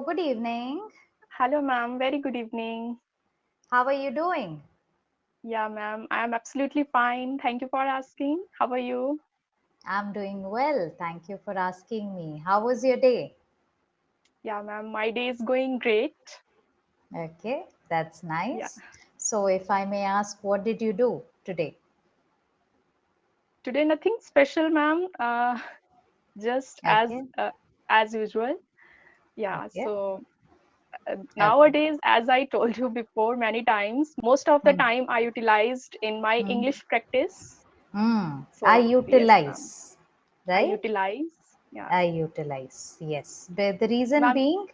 good evening. Hello, ma'am. Very good evening. How are you doing? Yeah, ma'am. I am absolutely fine. Thank you for asking. How are you? I'm doing well. Thank you for asking me. How was your day? Yeah, ma'am. My day is going great. Okay, that's Yeah. nice. So, if I may ask, what did you do today? Today, nothing special, ma'am. Just Okay, as usual. Yeah. okay, okay. Nowadays, as I told you before many times, most of the Hmm. time I utilized in my Hmm. English practice. I So yes, ma'am. utilize, I right? utilize. Yeah, I utilize, yes. But the reason ma'am. being,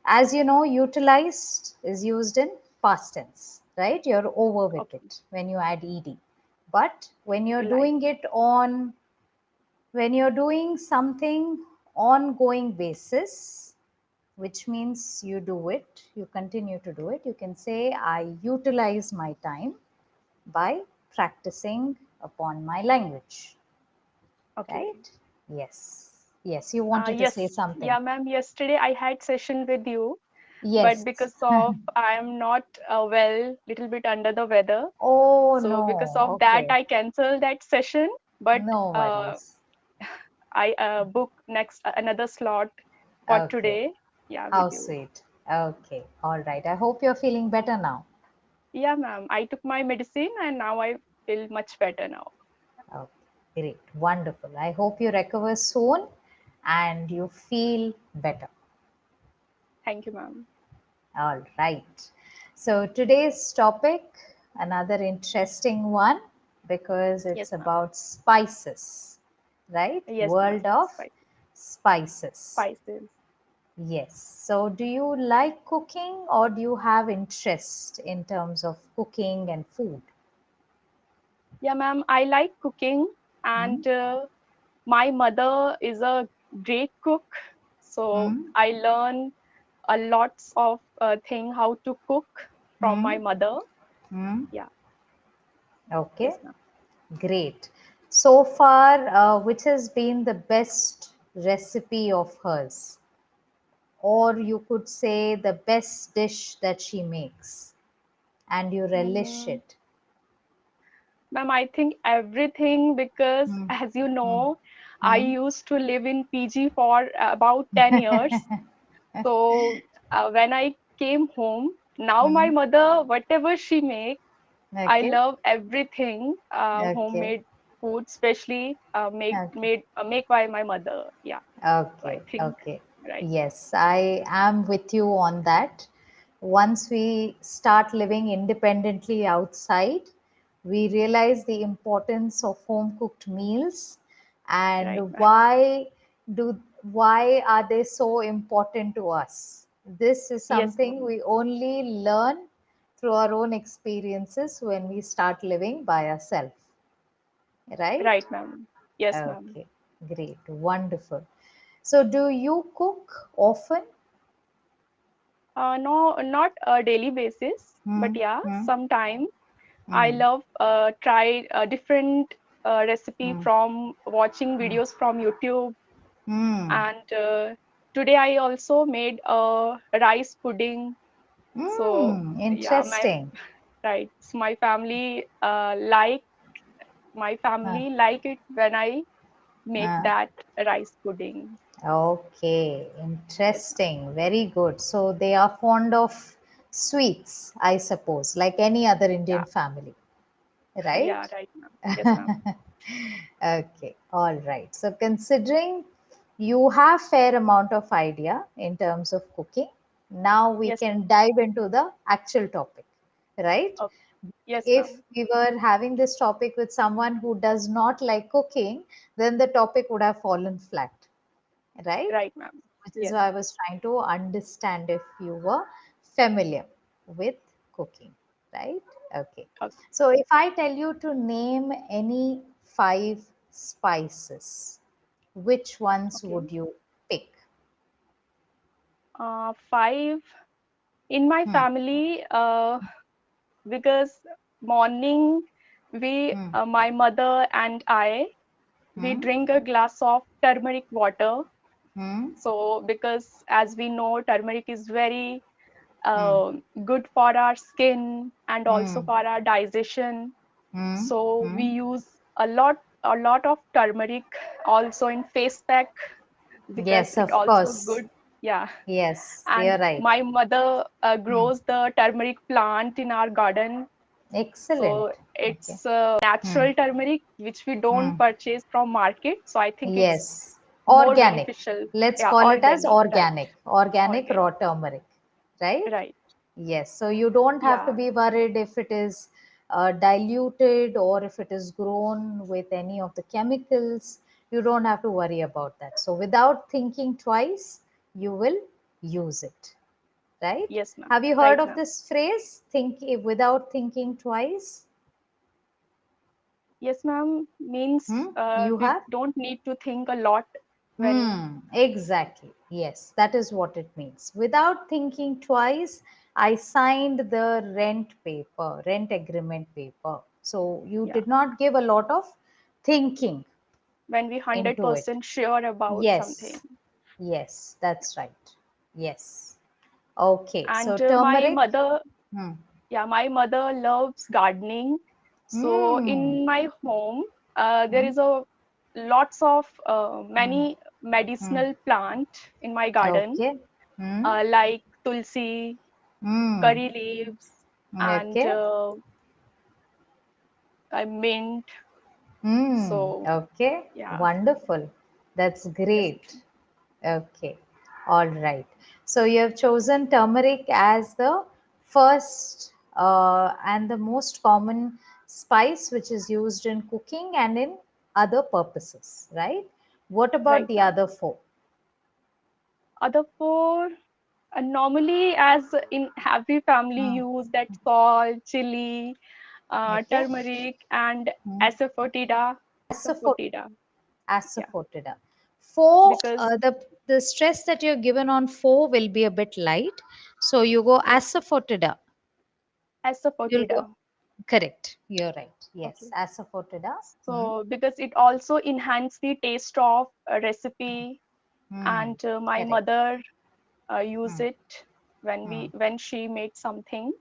as you know, utilized is used in past tense, right? You're over with Okay. it when you add ed. But Utilize. when you're doing something ongoing basis, which means you do it, you continue to do it, you can say, I utilize my time by practicing upon my language, Okay. right? Yes. Yes, you wanted to say Yes, something. yeah, ma'am. Yesterday I had session with you, but Yes. because of I am not well, little bit under the weather, Oh so because no. of that Okay. I canceled that session. But No uh, worries. I book next another slot for Okay. today. Yeah, with How you. sweet. Okay. All right. I hope you're feeling better now. Yeah, ma'am. I took my medicine and now I feel much better now. Okay. Great. Wonderful. I hope you recover soon and you feel better. Thank you, ma'am. All right. So today's topic, another interesting one because Yes, it's ma'am. about spices, right? Yes, ma'am. World of spices. Spices. Yes. So do you like cooking or do you have interest in terms of cooking and food? Yeah, ma'am. I like cooking Hmm? and my mother is a great cook, so Hmm? I learn a lots of thing how to cook from Hmm? my mother. Hmm? Yeah, Okay. yes, ma'am. Great. So far, which has been the best recipe of hers? Or you could say the best dish that she makes and you relish Mm, it. Ma'am, I think everything because Hmm. as you Hmm. know, I Hmm. used to live in PG for about 10 years. So when I came home, now my Hmm. mother, whatever she make, I Okay. love everything Okay. homemade food, especially Okay. make by my mother. Yeah. So I Okay. think Okay. right. Yes, I am with you on that. Once we start living independently outside, we realize the importance of home cooked meals Right, and ma'am. why are they so important to us. This is Yes, something ma'am. we only learn through our own experiences when we start living by ourselves, right? Right, ma'am. Yes, ma'am. Okay, great, wonderful. So, do you cook often? No, not a daily basis, but Hmm. yeah, Hmm. sometime I Hmm. love try a different recipe Hmm. from watching videos from YouTube. Hmm. And today I also made a rice pudding. So yeah, Interesting. right. So my Uh, family like it when I make uh, that rice pudding. okay, Yes, ma'am. interesting. Very good. So, they are fond of sweets, I suppose, like any other Indian Yeah, family, yeah, right? right, ma'am. Yes, ma'am. Okay, all right. So considering you have fair amount of idea in terms of cooking, now we Yes, can ma'am. dive into the actual topic, right? Okay. Yes, If ma'am. we were having this topic with someone who does not like cooking, then the topic would have fallen flat, right? Right, ma'am. Which is Yes. why I was trying to understand if you were familiar with cooking, right? Okay. Okay. So if I tell you to name any five spices, which ones Okay. would you pick? Five in my Hmm. family, because morning Hmm. my mother and I, we Hmm. drink a glass of turmeric water. Hmm. So because as we know, turmeric is very Hmm. good for our skin and also Hmm. for our digestion. Hmm. So we Hmm. use a lot of turmeric also in face pack because Yes, it of also course. good. Yeah. Yes, And you're right. my mother Hmm. grows the turmeric plant in our garden. Excellent. So Okay. it's Hmm. natural turmeric which we don't Hmm. purchase from market. So I think it's Yes. more Organic. beneficial. Let's Yeah, call it as organic, right? organic. Organic raw Organic, turmeric, right? right. Yes. So you don't have to Yeah. be worried if it is diluted or if it is grown with any of the chemicals. You don't have to worry about that. So without thinking twice, you will use it, right? Yes, ma'am. Have you heard Right, of ma'am. this phrase? Think without thinking twice. Yes, ma'am. Means Hmm? You we have? don't need to think a lot when Exactly. Yes, that is what it means. Without thinking twice, I signed the rent agreement paper. So you yeah, did not give a lot of thinking when we into it. 100% sure about something. Yes, yes, that's right. Yes. Okay, so And turmeric. Hmm. yeah, my mother loves gardening. So Hmm. in my home, there Hmm. is a lots of Hmm. many Hmm. medicinal plant in my garden, Okay. Hmm. like tulsi, Hmm. curry leaves, and Okay. mint. So Okay, yeah, wonderful. That's yes, great. Okay, all right. So you have chosen turmeric as the first and the most common spice which is used in cooking and in other purposes, right? What about right, the ma'am. other four? Other four, normally as in happy family Hmm. use that salt, chili, Okay. turmeric, and Hmm. asafoetida. Asafoetida. Asafoetida, yeah, Asafoetida. Four, because the stress that you're given on four will be a bit light. So you go yeah, asafoetida. You'll asafoetida. go correct. You're right. Yes, Okay. asafoetida. Hmm. So because it also enhance the taste of a recipe, Hmm. and my Correct. mother use Hmm. it Hmm. when she made something,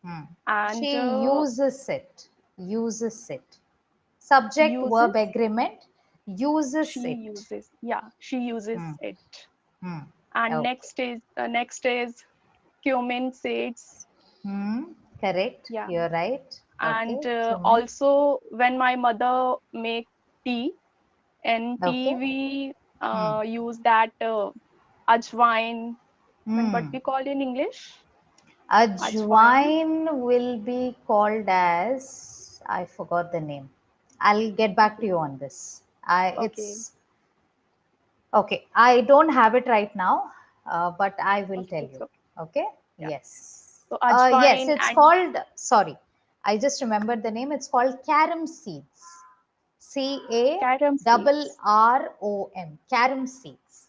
Hmm. and She uses it. Uses it. Subject uses verb agreement. Uses she it. uses yeah, she uses Hmm. it. Hmm. And Okay. next is cumin seeds. Hmm. Correct. Yeah. You're right. And Okay. Cumin. also when my mother make tea, in tea Okay. we Hmm. use that ajwain. And what Hmm. we call in English? Ajwain. Ajwain will be called as, I forgot the name. I'll get back to Okay. you on this. I Okay. it's okay. I don't have it right now, but I will Okay, tell it's you. okay. Okay. Yeah. Yes. So Yes, ajwain it's and called. Sorry, I just remembered the name. It's called carom seeds. C A carom double seeds. R O M. Carom seeds.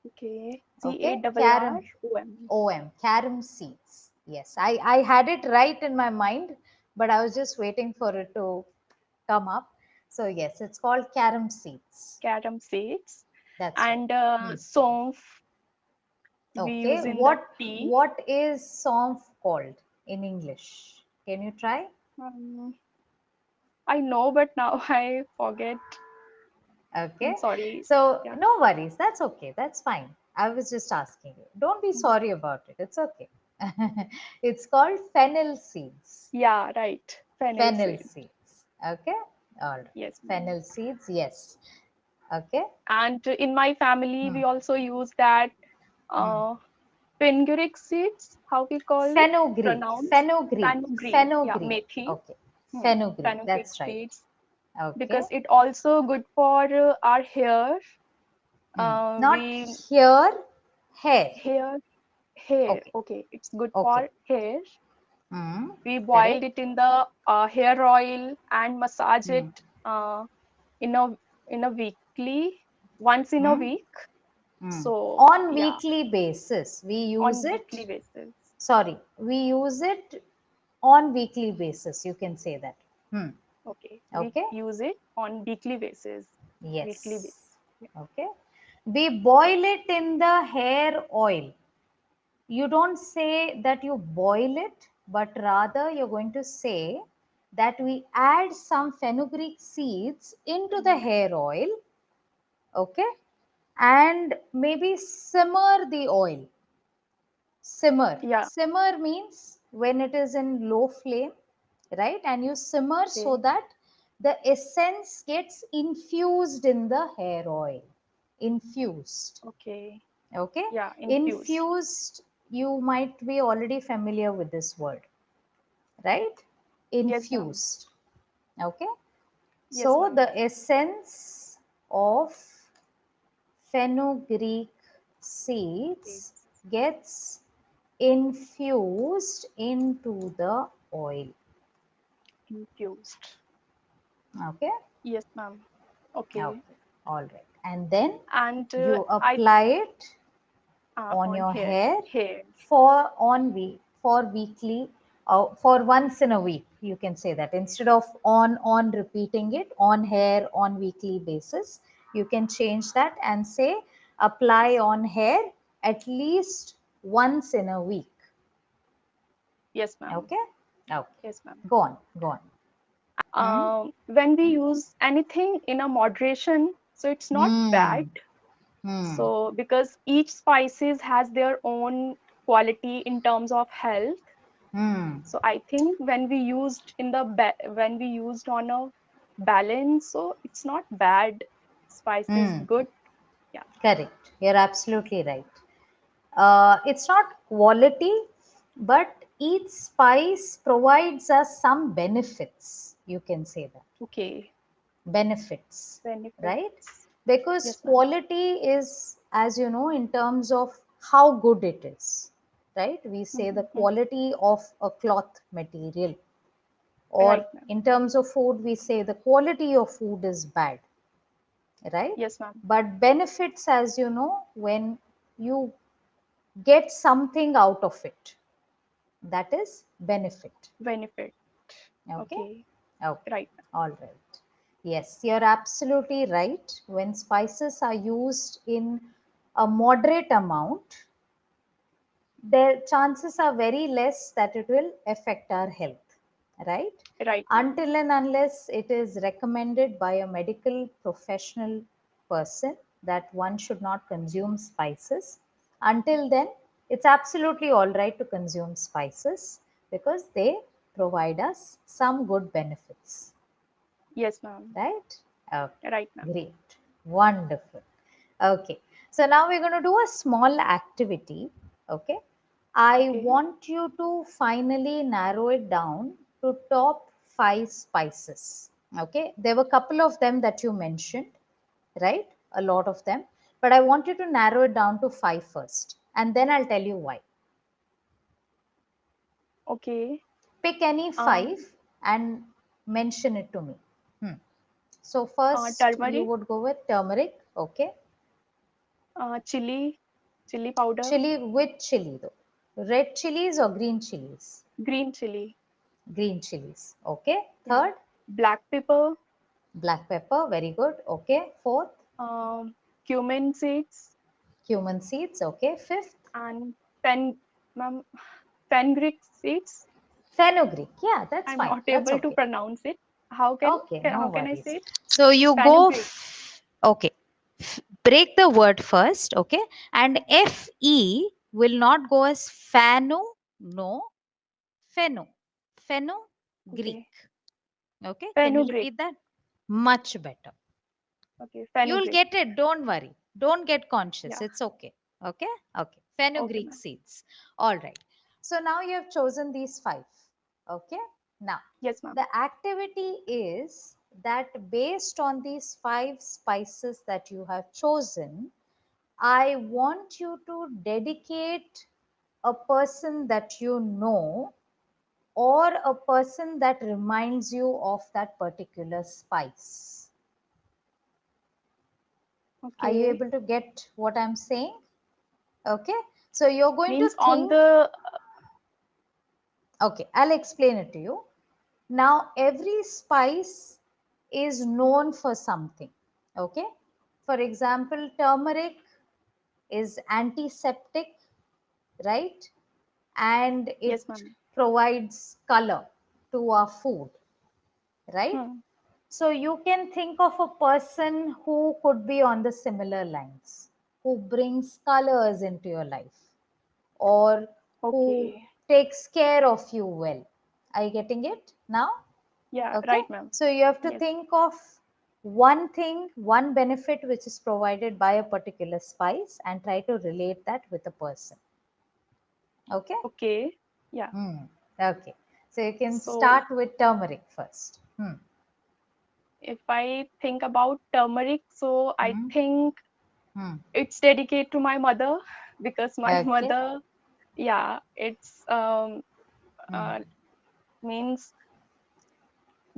Okay. Okay. CARROM. Carom OM, carom seeds. Yes, I had it right in my mind, but I was just waiting for it to come up. So, yes, it's called carom seeds. Carom seeds. That's right. And Hmm. saunf we Okay, use in the tea. what is saunf called in English? Can you try? Um, I know, but now I forget. I'm Okay, sorry. so Yeah. no worries. That's okay. That's fine. I was just asking you. Don't be Mm. sorry about it. It's okay. It's called fennel seeds. Yeah, right. Fennel Fennel seed. seeds. Okay. All right. Yes, ma'am. Fennel seeds. Yes. Okay. And in my family, Hmm. we also use that Hmm. uh, fenugreek seeds. How we call it? Fenugreek. Pronounce Fenugreek. fenugreek. Yeah, Fenugreek. methi. Okay. Fenugreek. Fenugreek That's right. seeds Okay. because it also good for our hair. Hmm. Not We here. Hair. hair hair. Okay. Okay, it's good Okay. for hair. Hmm. We boiled Correct. it in the hair oil and massage it Hmm. uh, in a weekly, once in a Hmm. week. Hmm. So On yeah, weekly basis, we use on weekly it. basis. Sorry, we use it on weekly basis. You can say that. Hmm. Okay, we Okay. use it on weekly basis. Weekly Yes. basis. Yeah. Okay. We boil it in the hair oil. You don't say that you boil it, but rather you're going to say that we add some fenugreek seeds into the Mhm. hair oil, okay, and maybe simmer the oil. Simmer. Yeah. Simmer means when it is in low flame, right? And you simmer so Okay. that the essence gets infused in the hair oil. Infused. Okay. Okay? Yeah. Infused. Infused, you might be already familiar with this word, right? Yes, ma'am. Infused. Okay? Yes, So ma'am. the essence of fenugreek seeds Seeds. gets infused into the oil. Infused. Okay? Yes, ma'am. Okay. Okay. All right. And then And you I apply it on on your hair. hair Hair. for weekly, for once in a week, you can say that instead of on repeating it on hair on weekly basis, you can change that and say apply on hair at least once in a week. Yes, ma'am. Okay. Okay. Yes, ma'am. Go on. Hmm? When we use anything in a moderation, so it's not bad. Hmm. Hmm. So because each spices has their own quality in terms of health. Hmm. So I think when we used on a balance, so it's not bad. Spice is Hmm. good. Yeah. Correct. You're absolutely right. It's not quality, but each spice provides us some benefits. You can say that. Okay. Benefits, right? Benefits. Because Yes, ma'am. quality is, as you know, in terms of how good it is, right? We say the Mm-hmm. quality of a cloth material, Right, or ma'am. in terms of food, we say the quality of food is bad, right? Yes, ma'am. But benefits, as you know, when you get something out of it, that is benefit. Benefit. Okay. Okay. Okay. Right. All right. Yes, you're absolutely right. When spices are used in a moderate amount, their chances are very less that it will affect our health, right? Right, ma'am. Until and unless it is recommended by a medical professional person that one should not consume spices. Until then, it's absolutely all right to consume spices because they provide us some good benefits. Yes, ma'am. Right? Okay, Right, ma'am. great. Wonderful. Okay, so now we're going to do a small activity. Okay, I Okay. want you to finally narrow it down to top five spices. Okay, there were a couple of them that you mentioned, right? A lot of them, but I want you to narrow it down to five first, and then I'll tell you why. Okay. Pick any Um, five and mention it to me. Hmm. So first you Turmeric, would go with turmeric, okay? chili powder, Chili, with chili though? Red chilies or green chilies? green chili. Green chilies, okay. Yeah. Third, Black pepper, black pepper, very good, okay. Fourth, um, cumin seeds, cumin seeds, okay. Fifth, and fen, ma'am, fenugreek seeds. fenugreek, yeah, that's I'm fine, not that's able to okay. pronounce it. Okay, no How can I worries. say it? So you go, Fenugreek. okay, break the word first, okay, and fe will not go as fanu, no, fenu, fenu, Greek. Okay. Okay, can you Fenugreek. repeat that? Much better. Okay. You'll Fenugreek. get it. Don't worry. Don't get conscious. Yeah. It's okay. Okay. Okay. Okay, Fenugreek ma'am. seeds. All right. So now you have chosen these five. Okay. Now Yes, ma'am. the activity is that based on these five spices that you have chosen, I want you to dedicate a person that you know or a person that reminds you of that particular spice. Are you Okay. able to get what I'm saying? Okay. So you're going to Means on think, the okay, I'll explain it to you. Now, every spice is known for something. Okay. for example, turmeric is antiseptic, right? And Yes, it ma'am. provides color to our food, right? Hmm. So you can think of a person who could be on the similar lines, who brings colors into your life, or who Okay. takes care of you well. Are you getting it now? Yeah, Okay. right, ma'am. So you have to Yes. think of one thing, one benefit which is provided by a particular spice and try to relate that with a person. Okay. Okay. Yeah. Hmm. Okay. So you can So start with turmeric first. if I think about turmeric, so I Hmm. think Hmm. it's dedicated to my mother because my Okay. mother, yeah, it's Hmm. uh, means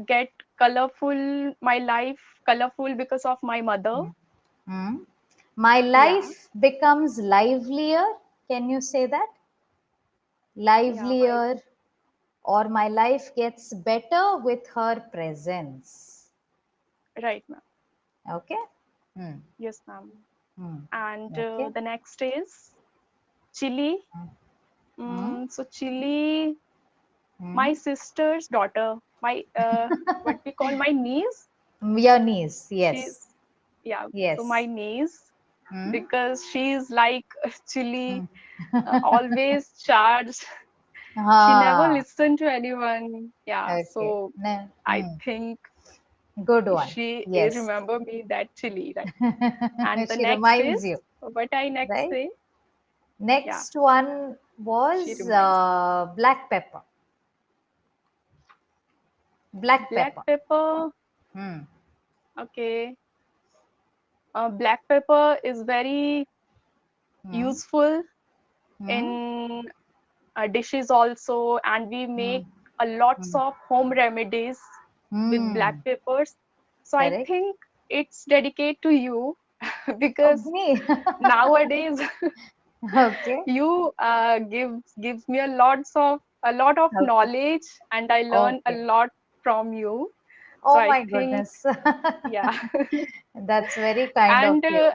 get colorful, my life colorful because of my mother. Hmm. Hmm. My Yeah, life becomes livelier. Can you say that? yeah, my Livelier, or my life gets better with her presence. right, ma'am. Okay. Hmm. Yes, ma'am. Hmm. And Okay. the next is chili. Hmm. So chili, Hmm. my sister's daughter, my what we call my niece. Your niece. She's Yes. yeah. So my Yes. niece Hmm. because she's like chili, Hmm. always charged. She never Ah. listened to anyone. Yeah. Okay. So I Hmm. think Good one. she Yes. remember me that chili, right? And the She next reminds is you, what I next right? say. Yeah, Next one she was reminds me. black pepper. Black Black pepper. pepper. Hmm. Okay. Black pepper is very Hmm. useful Hmm. in dishes also, and we Hmm. make a lots Hmm. of home remedies with black Hmm. peppers. So I Correct. think it's dedicated to you Oh, because me. nowadays Okay. you gives me a lot of Okay. knowledge and I learn a Okay. lot from you. So Oh I my think goodness. yeah. That's very kind of And you.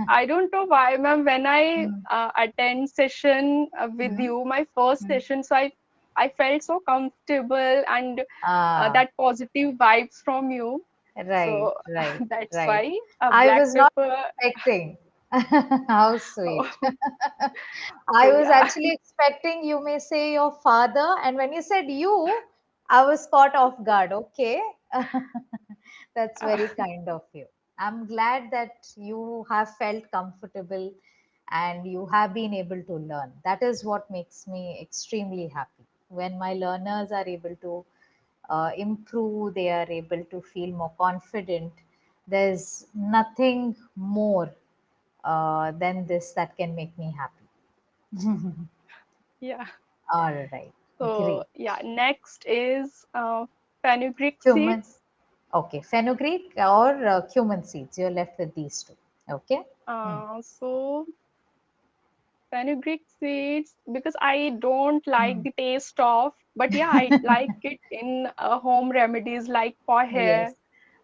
I don't know why, ma'am, when I Hmm. attend session with Hmm. you, my first Hmm. session, so I felt so comfortable and Ah, that positive vibes from you. right, So right, that's right. why a I black was not pepper. expecting. How sweet. So I was yeah, actually expecting you may say your father, and when you said you, I was caught off guard. Okay. That's very kind of you. I'm glad that you have felt comfortable and you have been able to learn. That is what makes me extremely happy. When my learners are able to improve, they are able to feel more confident. There's nothing more than this that can make me happy. yeah. All right, So great. yeah, next is fenugreek Cumin, seeds. okay, fenugreek or cumin seeds. You're left with these two. Okay. Hmm. So fenugreek seeds because I don't like Hmm. the taste of, but yeah, I like it in home remedies like for hair. Yes,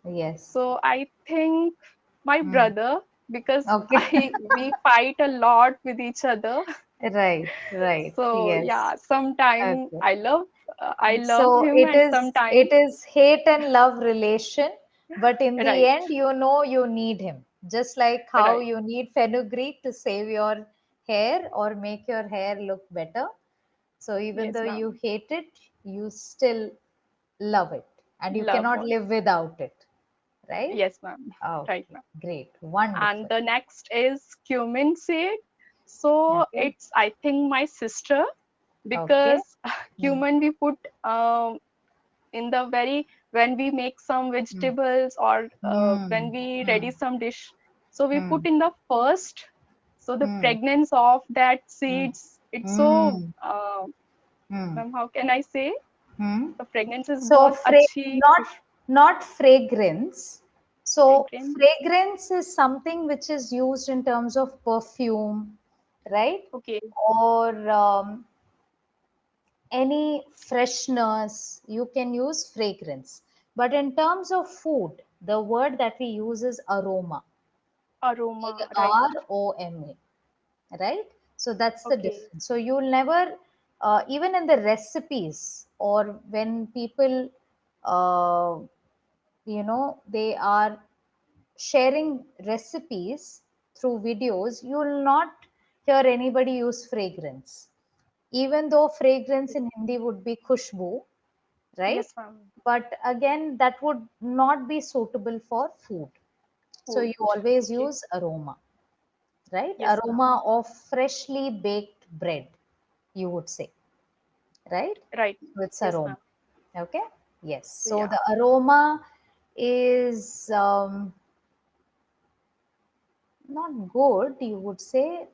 yes. So I think my Hmm. brother because Okay. I we fight a lot with each other. Right, right. So Yes. yeah, sometime Okay. I love So him it and is sometime it is hate and love relation, but in the right, end, you know you need him. Just like how right. you need fenugreek to save your hair or make your hair look better. So even Yes, though you ma'am. hate it, you still love it, and you Love cannot all. live without it, right? Yes, ma'am. Right, Okay, ma'am. great, And wonderful. the next is cumin seed. So Okay, it's I think my sister okay. because Hmm. cumin we put in the very when we make some Hmm. vegetables or when Hmm. we ready Hmm. some dish. So we Hmm. put in the first. So the Hmm. fragrance of that Hmm. seeds, it's so Hmm. Hmm. ma'am, how can I say? Hmm. The fragrance is So बहुत अच्छी not fragrance. So fragrance. fragrance is something which is used in terms of perfume, right? Okay, Or any freshness. You can use fragrance. But in terms of food, the word that we use is aroma. Aroma, right. Aroma, right? So that's the Okay. difference. So you'll never, even in the recipes or when people, uh, they are sharing recipes through videos, you will not hear anybody use fragrance. Even though fragrance Okay. in Hindi would be khushbu, right? Yes, ma'am. But again, that would not be suitable for food. So Food. you always Okay. use aroma, right? Yes, ma'am. Aroma of freshly baked bread, you would say, right? Right. So it's Yes, aroma. ma'am. Okay. Yes. So Yeah. the aroma is not good, you would say,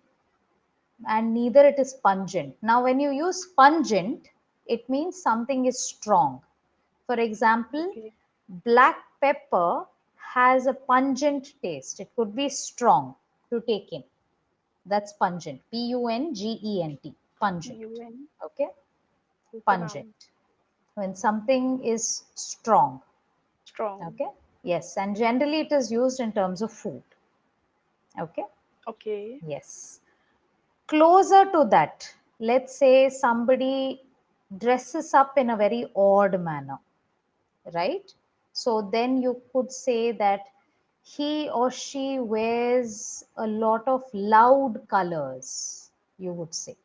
and neither it is pungent. Now, when you use pungent, it means something is strong. For example, Okay. black pepper has a pungent taste. It could be strong to take in. That's pungent. Pungent. Pungent. UN. Okay. Okay, Pungent. ma'am. When something is strong. Strong. Okay. Yes. And generally it is used in terms of food. Okay. Okay. Yes. Closer to that, let's say somebody dresses up in a very odd manner, right? So then you could say that he or she wears a lot of loud colors, you would say.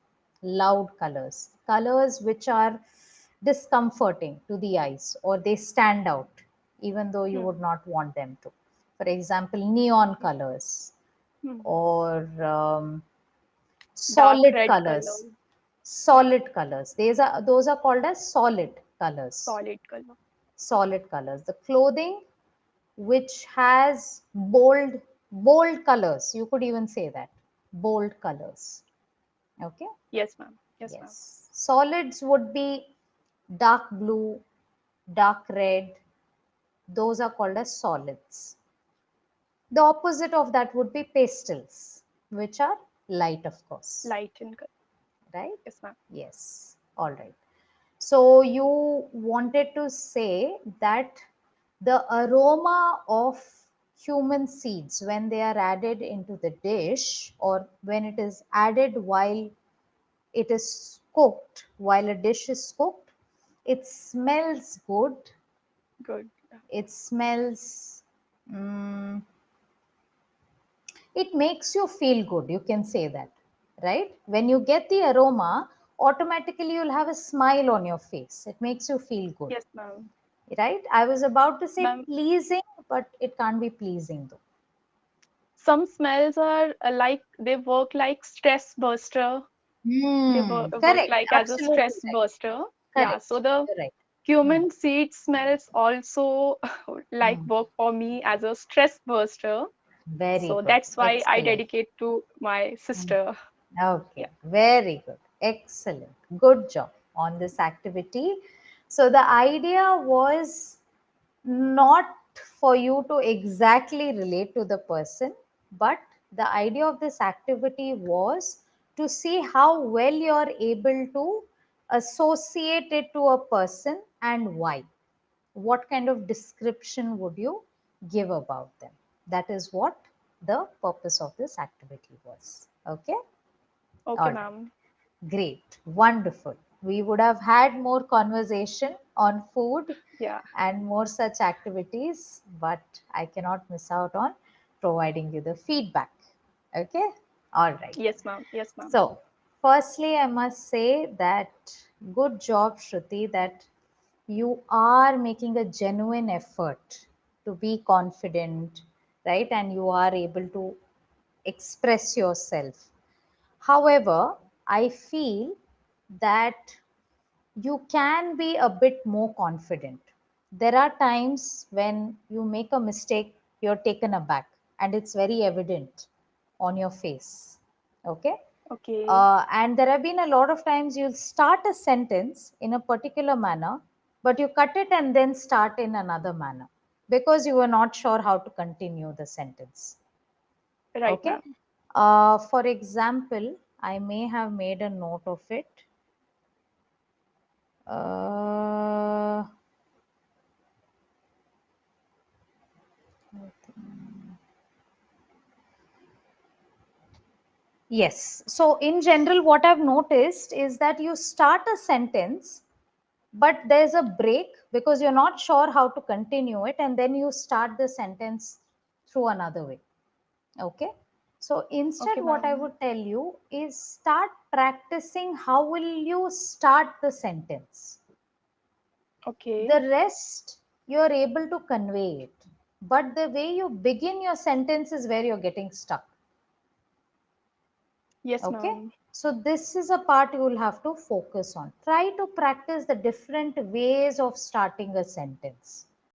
Loud colors, colors which are discomforting to the eyes or they stand out even though you would Hmm. not want them to. For example, neon Okay. colors Hmm. or Dark solid red colors. color. Yeah. Solid colors, those are called as solid colors. Solid color. Solid colors, the clothing which has bold colors, you could even say that, bold colors. Okay. Yes, ma'am. Yes, ma'am. Yes, solids would be dark blue, dark red, those are called as solids. The opposite of that would be pastels, which are light, of course, Light in color. right? Yes, ma'am. Yes, all right. So you wanted to say that the aroma of human seeds, when they are added into the dish or when it is added while it is cooked, while a dish is cooked, it smells good. Good. It smells, mm, it makes you feel good. You can say that, right? When you get the aroma, automatically you'll have a smile on your face. It makes you feel good, Yes, ma'am. right? I was about to say Ma'am, pleasing, but it can't be pleasing though. some smells are like they work like stress buster. They work Correct. like as a Absolutely stress right. buster. Yeah. So Correct. the You're right. Hmm. cumin seed smells also like Hmm. work for me as a stress buster. Very So good. that's why I Excellent. dedicate to my Hmm. sister. Okay, Yeah. very good. Excellent. Good job on this activity. So the idea was not for you to exactly relate to the person, but the idea of this activity was to see how well you're able to associate it to a person and why. What kind of description would you give about them? That is what the purpose of this activity was. Okay. All Okay, right. ma'am. Great. Wonderful. We would have had more conversation on food Yeah. and more such activities, but I cannot miss out on providing you the feedback. Okay? All right. Yes, ma'am. Yes, ma'am. So, firstly, I must say that good job, Shruti, that you are making a genuine effort to be confident, right? And you are able to express yourself. However, I feel that you can be a bit more confident. There are times when you make a mistake, you're taken aback, and it's very evident on your face. Okay? Okay. And there have been a lot of times you'll start a sentence in a particular manner, but you cut it and then start in another manner because you were not sure how to continue the sentence. Right, Okay? ma'am. For example, I may have made a note of it. Uh, Yes. So, in general, what I've noticed is that you start a sentence, but there's a break because you're not sure how to continue it, and then you start the sentence through another way. Okay. So, instead, Okay, what I ma'am. would tell you is start practicing how will you start the sentence. Okay. The rest you're able to convey it, but the way you begin your sentence is where you're getting stuck. Yes, Okay, ma'am. so this is a part you will have to focus on. Try to practice the different ways of starting a sentence.